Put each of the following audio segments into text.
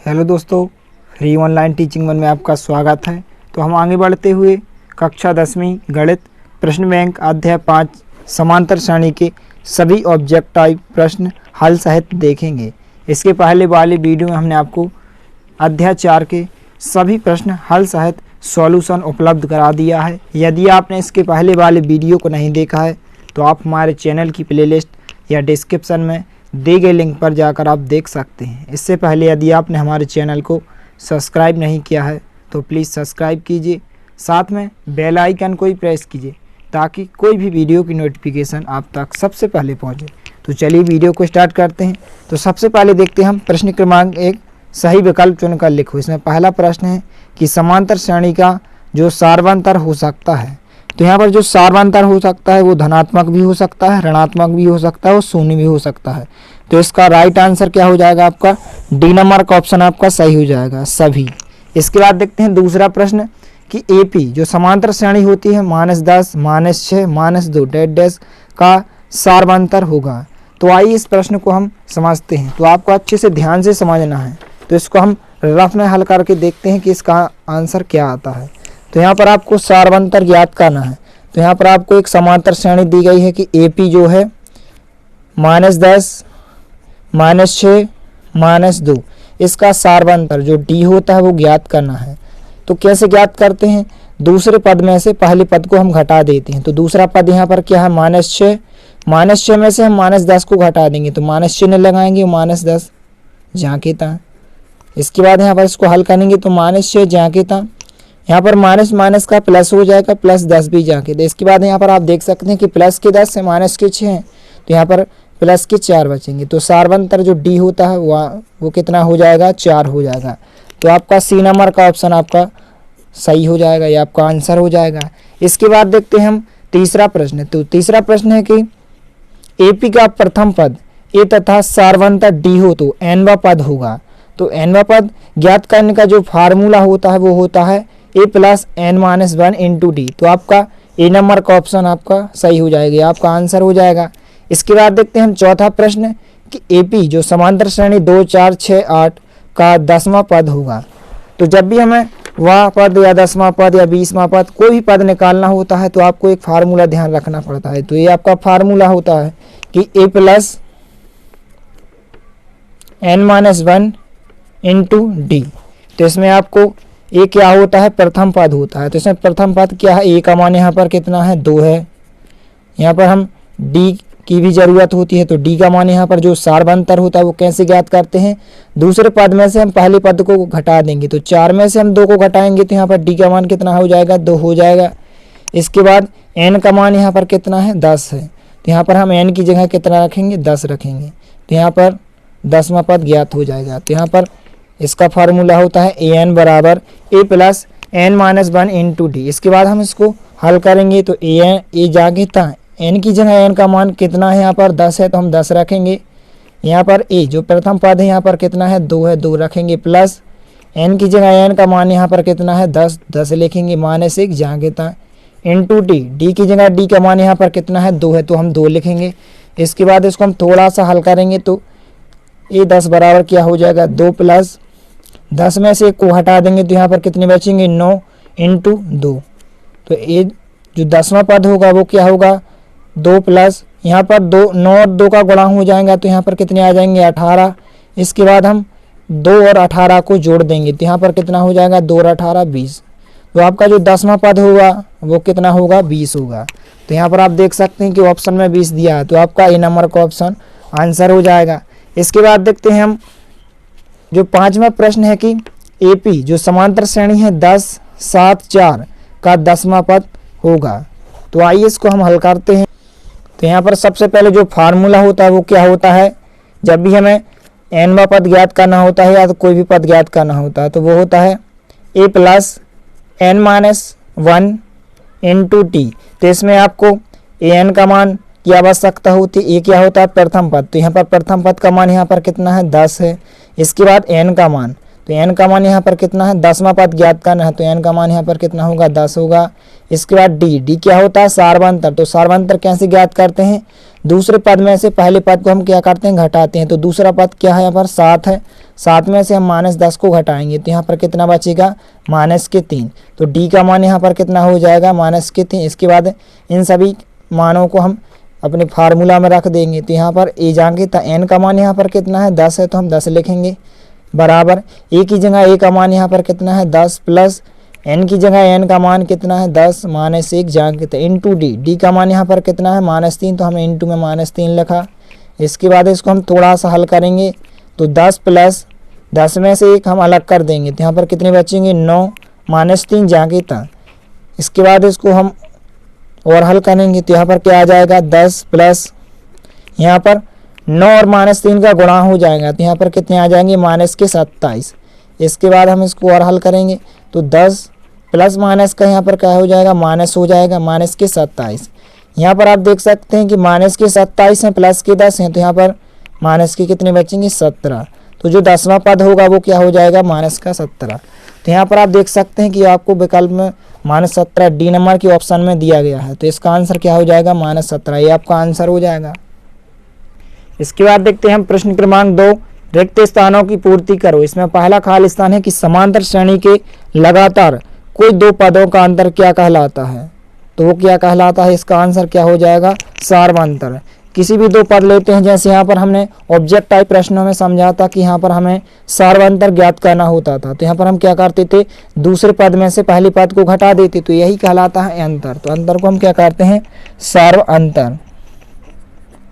Hello दोस्तों, free online teaching one में आपका स्वागत है। तो हम आगे बढ़ते हुए कक्षा 10वीं गणित प्रश्न बैंक अध्याय 5 समांतर श्रेणी के सभी ऑब्जेक्ट टाइप प्रश्न हल सहित देखेंगे। इसके पहले वाले वीडियो में हमने आपको अध्याय 4 के सभी प्रश्न हल सहित सॉल्यूशन उपलब्ध करा दिया है। यदि आपने इसके पहले वाले वीडियो को नहीं देखा है तो आप हमारे चैनल की प्लेलिस्ट या डिस्क्रिप्शन में दिए गए लिंक पर जाकर आप देख सकते हैं। इससे पहले यदि आपने हमारे चैनल को सब्सक्राइब नहीं किया है तो प्लीज़ सब्सक्राइब कीजिए, साथ में बेल आइकन को ही प्रेस कीजिए ताकि कोई भी वीडियो की नोटिफिकेशन आप तक सबसे पहले पहुंचे। तो चलिए वीडियो को स्टार्ट करते हैं। तो सबसे पहले देखते हैं हम प्रश्न क्रमांक 1 सही विकल्प चुनकर लिखो। इसमें पहला प्रश्न है कि समांतर श्रेणी का जो सार्वंतर हो सकता है। तो यहाँ पर जो सार्वंतर हो सकता है वो धनात्मक भी हो सकता है, ऋणात्मक भी हो सकता है और शून्य भी हो सकता है। तो इसका राइट आंसर क्या हो जाएगा? आपका डी नंबर का ऑप्शन आपका सही हो जाएगा, सभी। इसके बाद देखते हैं दूसरा प्रश्न कि एपी जो समांतर श्रेणी होती है -10, -6, -2 डैश का सार्वंतर होगा। तो आइए इस प्रश्न को हम समझते हैं। तो आपको अच्छे से ध्यान से समझना है। तो इसको हम रफ में हल करके देखते हैं कि इसका आंसर क्या आता है। तो यहाँ पर आपको सार्वंतर ज्ञात करना है। तो यहाँ पर आपको एक समांतर श्रेणी दी गई है कि एपी जो है -10, -6, -2 इसका सार्वंतर जो डी होता है वो ज्ञात करना है। तो कैसे ज्ञात करते हैं? दूसरे पद में से पहले पद को हम घटा देते हैं। तो दूसरा पद यहाँ पर क्या है? -6, -6 में से हम -10 को घटा देंगे तो माइनस चिन्ह लगाएंगे, -10 जाके था। इसके बाद यहाँ पर इसको हल करेंगे तो -6 जाके था, यहाँ पर माइनस माइनस का प्लस हो जाएगा, +10 भी जाके। तो इसके बाद यहाँ पर आप देख सकते हैं कि प्लस के 10 है, माइनस के 6 हैं, तो यहाँ पर प्लस के 4 बचेंगे। तो सार्वंतर जो डी होता है वो कितना हो जाएगा? 4 हो जाएगा। तो आपका सी नंबर का ऑप्शन आपका सही हो जाएगा, ये आपका आंसर हो जाएगा। इसके बाद देखते हैं हम तीसरा प्रश्न। तो तीसरा प्रश्न है कि एपी का प्रथम पद ए तथा सार्वंतर डी हो तो एनवा पद होगा। तो एनवा पद ज्ञात करने का जो फार्मूला होता है वो होता है a + n-1 इंटू डी। तो आपका ए नंबर का ऑप्शन आपका सही हो जाएगा, आपका आंसर हो जाएगा। इसके बाद देखते हैं हम चौथा प्रश्न कि एपी जो समांतर श्रेणी 2, 4, 6, 8 का 10वां पद होगा। तो जब भी हमें वह पद या 10वां पद या 20वां पद कोई भी पद निकालना होता है तो आपको एक फार्मूला ध्यान रखना पड़ता है। तो ये आपका फार्मूला होता है कि a + n-1 इंटू डी। तो इसमें आपको ए क्या होता है? प्रथम पद होता है। तो इसमें प्रथम पद क्या है? ए का मान यहाँ पर कितना है? 2 है। यहाँ पर हम डी की भी ज़रूरत होती है। तो डी का मान यहाँ पर जो सार्वंतर होता है वो कैसे ज्ञात करते हैं? दूसरे पद में से हम पहले पद को घटा देंगे। तो 4 में से हम 2 को घटाएंगे तो यहाँ पर डी का मान कितना हो जाएगा? 2 हो जाएगा। इसके बाद एन का मान यहाँ पर कितना है? 10 है। तो यहाँ पर हम एन की जगह कितना रखेंगे? 10 रखेंगे। तो यहाँ पर 10वां पद ज्ञात हो जाएगा। तो यहाँ पर इसका फार्मूला होता है an बराबर a + n-1 इंटू डी। इसके बाद हम इसको हल करेंगे तो ए जाके था, n की जगह n का मान कितना है? यहाँ पर 10 है तो हम 10 रखेंगे। यहाँ पर a जो प्रथम पद है यहाँ पर कितना है? 2 है, 2 रखेंगे, प्लस n की जगह n का मान यहाँ पर कितना है? 10 लिखेंगे, -1 जाके था, इंटू डी की जगह d का मान यहाँ पर कितना है? 2 है तो हम 2 लिखेंगे। इसके बाद इसको हम थोड़ा सा हल करेंगे तो a 10 बराबर क्या हो जाएगा? 2 + 10 में से 1 को हटा देंगे तो यहाँ पर कितने बचेंगे? 9 इंटू 2। तो ये जो 10वां पद होगा वो क्या होगा? 2 + यहाँ पर 9 और 2 का गुणा हो जाएगा तो यहाँ पर कितने आ जाएंगे? 18। इसके बाद हम 2 और 18 को जोड़ देंगे तो यहाँ पर कितना हो जाएगा? 2 और 18 20। तो आपका जो 10वां पद होगा वो कितना होगा? 20 होगा। तो यहाँ पर आप देख सकते हैं कि ऑप्शन में 20 दिया है तो आपका ए नंबर का ऑप्शन आंसर हो जाएगा। इसके बाद देखते हैं हम जो 5वां प्रश्न है कि एपी जो समांतर श्रेणी है 10, 7, 4 का 10वां पद होगा। तो आइए इसको हम हल करते हैं। तो यहाँ पर सबसे पहले जो फार्मूला होता है वो क्या होता है? जब भी हमें nवां पद ज्ञात करना होता है या तो कोई भी पद ज्ञात करना होता है तो वो होता है a + n-1 इंटू टी। तो इसमें आपको an का मान की आवश्यकता होती है। ए क्या होता है? प्रथम पद। तो यहाँ पर प्रथम पद का मान यहाँ पर कितना है? 10 है। इसके बाद n का मान, तो n का मान यहाँ पर कितना है? 10वां पद ज्ञात करना है तो n का मान यहाँ पर कितना होगा? 10 होगा। इसके बाद डी क्या होता है? सार्वंतर। तो सार्वंतर कैसे ज्ञात करते हैं? दूसरे पद में से पहले पद को हम क्या करते हैं, घटाते हैं। तो दूसरा पद क्या है, यहाँ पर 7 है, 7 में से हम -10 को घटाएंगे तो यहाँ पर कितना बचेगा, -3। तो डी का मान यहाँ पर कितना हो जाएगा, -3। इसके बाद इन सभी मानों को हम अपने फार्मूला में रख देंगे। तो यहाँ पर ए जाएंगे तो एन का मान यहाँ पर कितना है, 10 है, तो हम 10 लिखेंगे, बराबर ए की जगह ए का मान यहाँ पर कितना है, 10 प्लस एन की जगह एन का मान कितना है, 10 -1 जाएंगे तो इंटू डी, डी का मान यहाँ पर कितना है, -3, तो हमने इंटू में -3 लिखा। इसके बाद इसको हम थोड़ा सा हल करेंगे तो 10 प्लस 10 में से 1 हम अलग कर देंगे तो यहाँ पर कितने बचेंगे, 9 -3 जाएंगे था। इसके बाद इसको हम और हल करेंगे तो यहाँ पर क्या आ जाएगा, 10 प्लस यहाँ पर 9 और -3 का गुणा हो जाएगा तो यहाँ पर कितने आ जाएंगे, -27। इसके बाद हम इसको और हल करेंगे तो 10 प्लस माइनस का यहाँ पर क्या हो जाएगा, माइनस हो जाएगा, -27। यहाँ पर आप देख सकते हैं कि -27 हैं, प्लस के 10 हैं, तो यहाँ पर माइनस के कितने बचेंगे, 17। तो जो 10वां पद होगा वो क्या हो जाएगा, -17। तो यहाँ पर आप देख सकते हैं कि आपको विकल्प में -17 डी नंबर की ऑप्शन में दिया गया है। तो इसका आंसर क्या हो जाएगा, -17, ये आपका आंसर हो जाएगा। इसके बाद देखते हैं हम प्रश्न क्रमांक 2, रिक्त स्थानों की पूर्ति करो। इसमें पहला खाली स्थान है कि समांतर श्रेणी के लगातार कोई 2 पदों का अंतर क्या कहलाता है, तो वो क्या कहलाता है, इसका आंसर क्या हो जाएगा, सार्वंतर। किसी भी 2 पद लेते हैं, जैसे यहाँ पर हमने ऑब्जेक्ट टाइप प्रश्नों में समझा था कि यहाँ पर हमें सार्वंतर ज्ञात करना होता था, तो यहाँ पर हम क्या करते थे, दूसरे पद में से पहले पद को घटा देते, तो यही कहलाता है अंतर। तो अंतर को हम क्या करते हैं, सार्वंतर।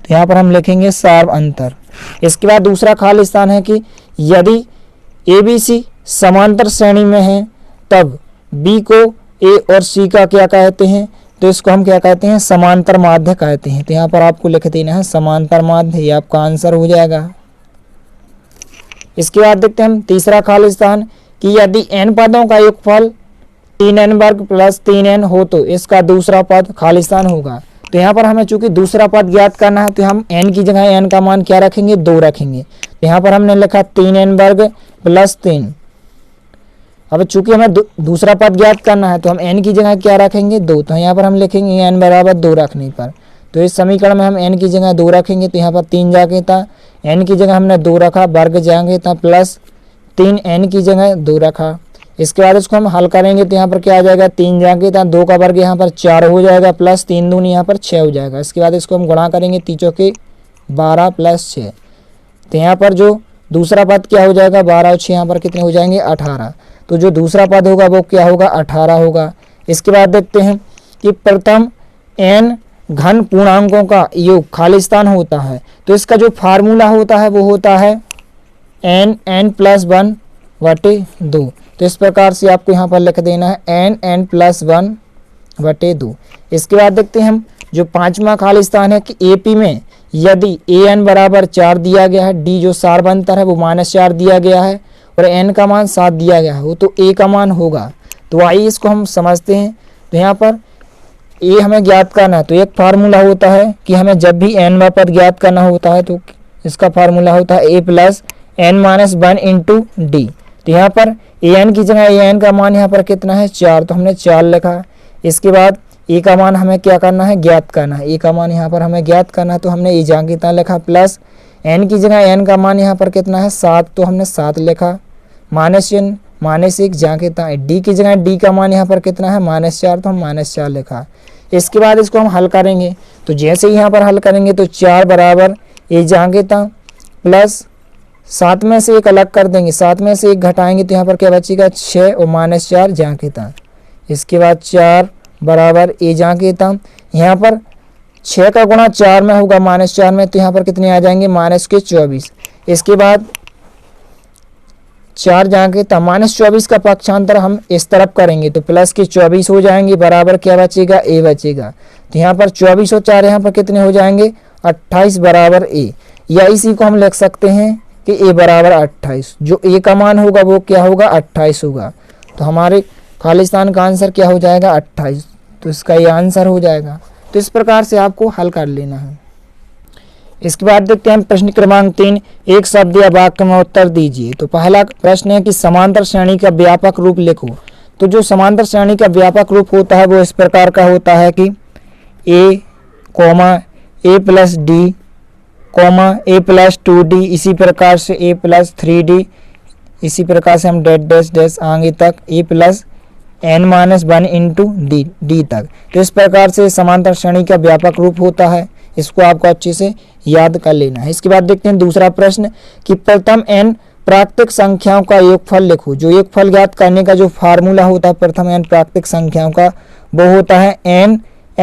तो यहाँ पर हम लिखेंगे सार्वंतर। इसके बाद दूसरा खाली स्थान है कि यदि ABC समांतर श्रेणी में है तब B को A और C का क्या कहते हैं, तो इसको हम क्या कहते हैं, समांतर माध्य कहते हैं। तो यहाँ पर आपको लिख देना है समांतर माध्य, ये आपका आंसर हो जाएगा। इसके बाद देखते हैं हम तीसरा खाली स्थान कि यदि n पदों का योगफल 3n वर्ग प्लस 3n हो तो इसका दूसरा पद खाली स्थान होगा। तो यहाँ पर हमें चूंकि दूसरा पद ज्ञात करना है तो हम n की जगह n का मान क्या रखेंगे, 2 रखेंगे। तो यहाँ पर हमने लिखा 3n वर्ग प्लस 3। अब चूंकि हमें दूसरा पद ज्ञात करना है तो हम n की जगह क्या रखेंगे, 2। तो यहाँ पर हम लिखेंगे n बराबर 2 रखने पर, तो इस समीकरण में हम n की जगह 2 रखेंगे तो यहाँ पर 3 जाके था, n की जगह हमने 2 रखा, वर्ग जाएंगे था प्लस 3 n की जगह 2 रखा। इसके बाद इसको हम हल करेंगे तो यहाँ पर क्या आ जाएगा, 3 जाके था, 2 का वर्ग यहाँ पर 4 हो जाएगा, प्लस 3 दूनी यहाँ पर 6 हो जाएगा। इसके बाद इसको हम गुणा करेंगे, 3 चौके 12 प्लस 6, तो यहाँ पर जो दूसरा पद क्या हो जाएगा, 12 और 6 यहाँ पर कितने हो जाएंगे, 18। तो जो दूसरा पद होगा वो क्या होगा, 18 होगा। इसके बाद देखते हैं कि प्रथम n घन पूर्णांकों का योग खाली स्थान होता है, तो इसका जो फार्मूला होता है वो होता है n प्लस 1 बटे 2। तो इस प्रकार से आपको यहाँ पर लिख देना है n प्लस 1 बटे 2। इसके बाद देखते हैं हम जो 5वां खाली स्थान है कि AP में यदि an बराबर 4 दिया गया है, D जो सार्वंतर है वो -4 दिया गया है और n का मान 7 दिया गया है, तो A का मान होगा। तो आइए इसको हम समझते हैं। तो यहाँ पर A हमें ज्ञात करना है, तो एक फार्मूला होता है कि हमें जब भी n पद ज्ञात करना होता है तो इसका फार्मूला होता है A plus n minus 1 into D. तो यहाँ पर an की जगह an का मान यहाँ पर कितना है, 4, तो हमने 4 लिखा। इसके बाद A का मान हमें क्या करना है, ज्ञात करना है। A का मान यहाँ पर हमें ज्ञात करना है तो हमने A जहाँ कितना लिखा, प्लस n की जगह n का मान यहाँ पर कितना है, 7, तो हमने 7 लिखा, -1 जहाँ कितना, D की जगह D का मान यहाँ पर कितना है, -4, तो हम -4 लिखा। इसके बाद इसको हम हल करेंगे, तो जैसे ही यहाँ पर हल करेंगे तो 4 बराबर A जहाँ कितना प्लस 7 में से 1 अलग कर देंगे, 7 में से 1 घटाएंगे तो यहाँ पर क्या बचेगा, 6 और -4 जहाँ कितना। इसके बाद 4 बराबर A जहाँ कितना, यहाँ पर 6 का गुणा 4 में होगा -4 में, तो यहाँ पर कितने आ जाएंगे, -24। इसके बाद 4 जहाँ के था, -24 का पक्षांतर हम इस तरफ करेंगे तो प्लस के 24 हो जाएंगे, बराबर क्या बचेगा, A बचेगा। तो यहाँ पर 24 और 4 यहाँ पर कितने हो जाएंगे, 28 बराबर A, या इसी को हम लिख सकते हैं कि A बराबर 28। जो A का मान होगा वो क्या होगा, 28 होगा। तो हमारे खालिस्तान का आंसर क्या हो जाएगा, 28। तो इसका ये आंसर हो जाएगा। तो इस प्रकार से आपको हल कर लेना है। इसके बाद देखते हैं प्रश्न क्रमांक 3, एक शब्द या वाक्य में उत्तर दीजिए। तो पहला प्रश्न है कि समांतर श्रेणी का व्यापक रूप लिखो। तो जो समांतर श्रेणी का व्यापक रूप होता है वो इस प्रकार का होता है कि A, A plus D comma A plus 2d, इसी प्रकार से ए प्लस 3d, इसी प्रकार से हम डैश डैश डैश आगे तक a plus n minus 1 into d तक। तो इस प्रकार से समांतर श्रेणी का व्यापक रूप होता है, इसको आपको अच्छे से याद कर लेना है। इसके बाद देखते हैं दूसरा प्रश्न कि प्रथम n प्राकृतिक संख्याओं का योगफल लिखो। जो योगफल ज्ञात करने का जो फार्मूला होता है प्रथम n प्राकृतिक संख्याओं का, वो होता है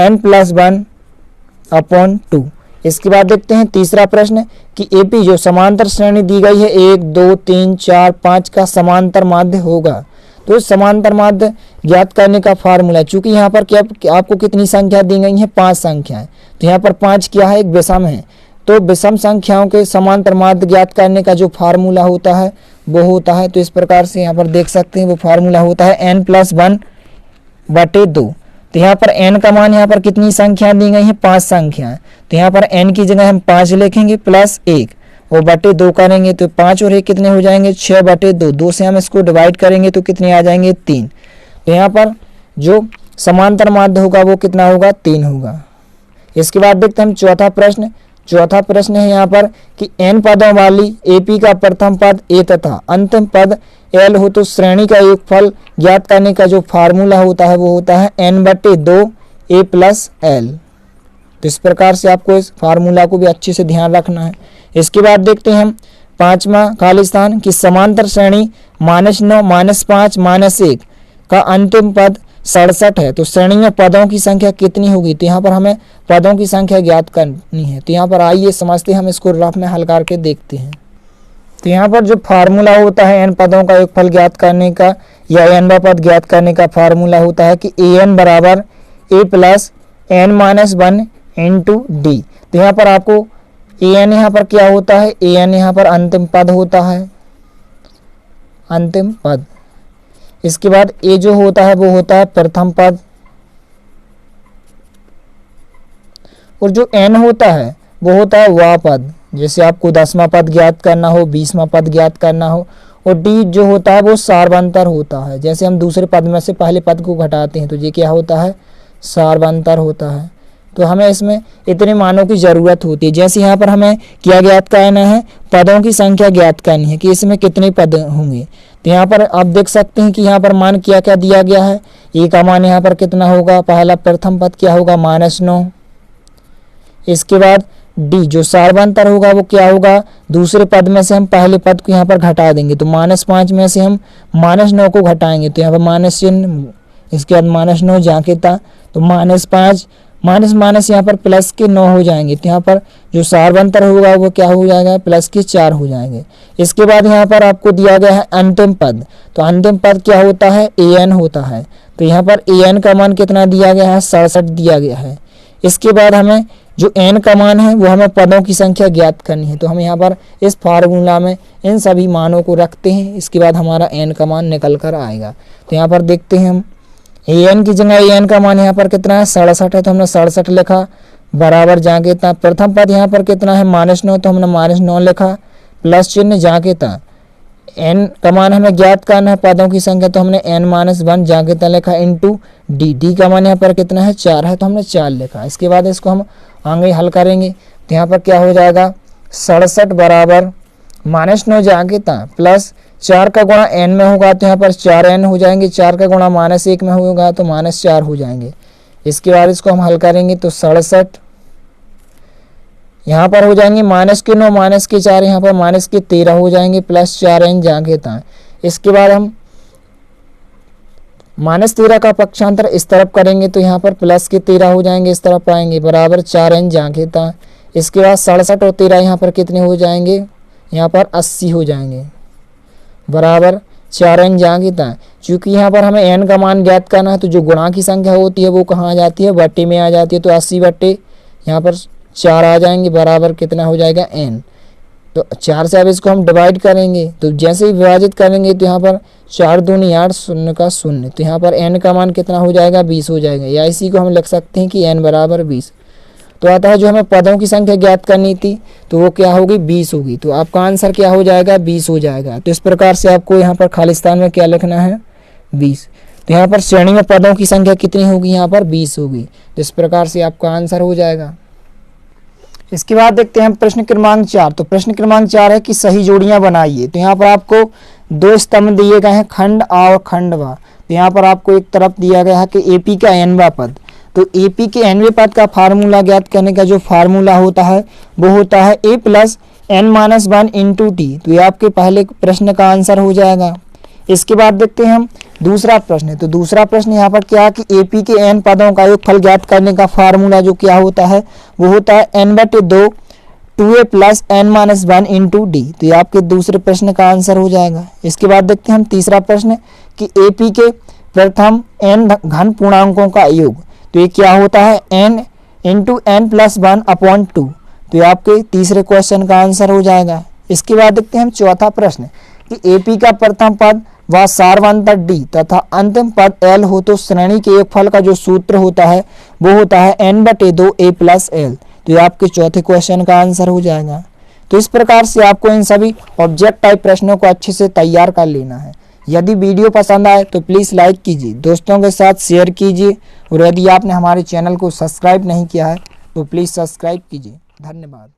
n प्लस 1 अपॉन 2। इसके बाद देखते हैं तीसरा प्रश्न कि एपी जो समांतर श्रेणी दी गई है 1 2 3 4 5 का समांतर माध्य होगा। तो समांतर माध्य ज्ञात करने का फार्मूला, चूंकि यहाँ पर क्या आपको कितनी संख्या दी गई है, 5 संख्याएं, तो यहाँ पर 5 क्या है, एक विषम है। तो विषम संख्याओं के समांतर माध्य ज्ञात करने का जो फार्मूला होता है वो होता है, तो इस प्रकार से यहाँ पर देख सकते हैं वो फार्मूला होता है n प्लस 1 बटे 2। तो यहाँ पर n का मान, यहाँ पर कितनी संख्या दी गई है, 5 संख्याएं, तो यहाँ पर n की जगह हम 5 लिखेंगे प्लस 1 और बटे 2 करेंगे, तो 5 और 1 कितने हो जाएंगे, 6 बटे 2। 2 से हम इसको डिवाइड करेंगे तो कितने आ जाएंगे, 3। तो यहाँ पर जो समांतर माध्य होगा वो कितना होगा, 3 होगा। इसके बाद देखते हैं हम चौथा प्रश्न। चौथा प्रश्न है यहाँ पर कि n पदों वाली एपी का प्रथम पद a तथा अंतिम पद l हो तो श्रेणी का योगफल ज्ञात करने का जो फार्मूला होता है वो होता है n बटे 2 a प्लस l। तो इस प्रकार से आपको इस फार्मूला को भी अच्छे से ध्यान रखना है। इसके बाद देखते हैं हम पांचवा खाली स्थान कि समांतर श्रेणी -9 -5 -1 का अंतिम पद 67 है। तो श्रेणी में पदों की संख्या कितनी होगी, तो यहाँ पर हमें पदों की संख्या ज्ञात करनी है। तो यहाँ पर आइए समझते हैं, हम इसको रफ में हल करके देखते हैं। तो यहाँ पर जो फार्मूला होता है n पदों का योगफल ज्ञात करने का या nवा पद ज्ञात करने का फार्मूला होता है कि an बराबर a plus n minus 1 into D. तो यहाँ पर आपको an यहाँ पर क्या होता है, an यहाँ पर अंतिम पद होता है, अंतिम पद। इसके बाद a जो होता है वो होता है प्रथम पद, और जो n होता है वो होता है वह पद। जैसे आपको 10वां पद ज्ञात करना हो, 20वां पद ज्ञात करना हो, और d जो होता है वो सार्वंतर होता है। जैसे हम दूसरे पद में से पहले पद को घटाते हैं तो ये क्या होता है, सार्वंतर होता है। तो हमें इसमें इतने मानों की ज़रूरत होती है। जैसे यहाँ पर हमें क्या ज्ञात करना है, पदों की संख्या ज्ञात करनी है कि इसमें कितने पद होंगे। तो यहाँ पर आप देख सकते हैं कि यहाँ पर मान क्या क्या दिया गया है। ए का मान यहाँ पर कितना होगा, पहला प्रथम पद क्या होगा, -9। इसके बाद डी जो सार्वंतर होगा वो क्या होगा, दूसरे पद में से हम पहले पद को यहाँ पर घटा देंगे। तो -5 में से हम -9 को घटाएंगे तो यहाँ पर माइनस चिन्ह, इसके बाद -9 जाके था तो -5 माइनस माइनस यहाँ पर प्लस के 9 हो जाएंगे। तो यहाँ पर जो सार्वंतर होगा वो क्या हो जाएगा, प्लस के 4 हो जाएंगे। इसके बाद यहाँ पर आपको दिया गया है अंतिम पद। तो अंतिम पद क्या होता है, an होता है। तो यहाँ पर an का मान कितना दिया गया है, 67 दिया गया है। इसके बाद हमें जो n का मान है वो हमें पदों की संख्या ज्ञात करनी है। तो हम यहाँ पर इस फार्मूला में इन सभी मानों को रखते हैं, इसके बाद हमारा n का मान निकल कर आएगा। तो यहाँ पर देखते हैं हम an की जगह an का मान यहाँ पर कितना है, 67 है, तो हमने 67 लिखा, बराबर जाके था। प्रथम पद यहाँ पर कितना है, -9, तो हमने -9 लिखा, प्लस चिन्ह जाके था। n का मान हमें ज्ञात करना है पदों की संख्या, तो हमने n-1 जाके था लिखा, इंटू डी का मान यहाँ पर कितना है, 4 है, तो हमने 4 लिखा। इसके बाद इसको हम आगे हल करेंगे तो यहाँ पर क्या हो जाएगा, 67 बराबर -9 जाके था प्लस 4 का गुणा n में होगा तो यहाँ पर 4n हो जाएंगे, 4 का गुणा -1 में होगा तो -4 हो जाएंगे। इसके बाद इसको हम हल करेंगे तो 67 यहाँ पर हो जाएंगे -9 -4, यहाँ पर -13 हो जाएंगे, प्लस 4n जाके था। इसके बाद हम -13 का पक्षांतर इस तरफ करेंगे तो यहाँ पर प्लस के 13 हो जाएंगे, इस तरफ आएंगे, बराबर 4n जाके था। इसके बाद 67 और 13 यहाँ पर कितने हो जाएंगे, यहाँ पर 80 हो जाएंगे, बराबर 4n जाके था। चूँकि यहाँ पर हमें n का मान ज्ञात करना है तो जो गुणा की संख्या होती है वो कहाँ आ जाती है, बट्टे में आ जाती है। तो 80 बट्टे यहाँ पर 4 आ जाएंगे, बराबर कितना हो जाएगा, n। तो 4 से अब इसको हम डिवाइड करेंगे तो जैसे ही विभाजित करेंगे तो यहाँ पर 4 दूनी 8, 0 का 0, तो यहाँ पर n का मान कितना हो जाएगा, 20 हो जाएगा। या इसी को हम लिख सकते हैं कि n बराबर 20। तो आता है जो हमें पदों की संख्या ज्ञात करनी थी तो वो क्या होगी, 20 होगी। तो आपका आंसर क्या हो जाएगा, 20 हो जाएगा। तो इस प्रकार से आपको यहाँ पर खालिस्तान में क्या लिखना है, 20। तो यहाँ पर श्रेणी में पदों की संख्या कितनी होगी, यहाँ पर 20 होगी। तो इस प्रकार से आपका आंसर हो जाएगा। इसके बाद देखते हैं हम प्रश्न क्रमांक 4। तो प्रश्न क्रमांक 4 है कि सही जोड़ियां बनाइए। तो यहाँ पर आपको दो स्तंभ दिए गए हैं, खंड आ और खंड वा। तो यहाँ पर आपको एक तरफ दिया गया है कि एपी का एनवा पद। तो एपी के एनवे पद का फार्मूला ज्ञात करने का जो फार्मूला होता है वो होता है a plus N minus 1 into t. तो ये आपके पहले प्रश्न का आंसर हो जाएगा। इसके बाद देखते हैं हम दूसरा प्रश्न। तो दूसरा प्रश्न यहाँ पर क्या है कि एपी के एन पदों का योगफल ज्ञात करने का फार्मूला जो क्या होता है वो होता है n/2 2a plus N minus 1 into D. तो ये आपके दूसरे प्रश्न का आंसर हो जाएगा। इसके बाद देखते हैं हम तीसरा प्रश्न कि एपी के प्रथम n घन पूर्णांकों का योग। तो ये क्या होता है n into N plus 1 upon 2। तो ये आपके तीसरे क्वेश्चन का आंसर हो जाएगा। इसके बाद देखते हैं हम चौथा प्रश्न कि एपी का प्रथम पद व सारवांतर डी तथा अंतिम पद एल हो तो श्रेणी के योगफल का जो सूत्र होता है वो होता है n/2 a प्लस एल। तो ये आपके चौथे क्वेश्चन का आंसर हो जाएगा। तो इस प्रकार से आपको इन सभी ऑब्जेक्ट टाइप प्रश्नों को अच्छे से तैयार कर लेना है। यदि वीडियो पसंद आए तो प्लीज़ लाइक कीजिए, दोस्तों के साथ शेयर कीजिए और यदि आपने हमारे चैनल को सब्सक्राइब नहीं किया है तो प्लीज़ सब्सक्राइब कीजिए। धन्यवाद।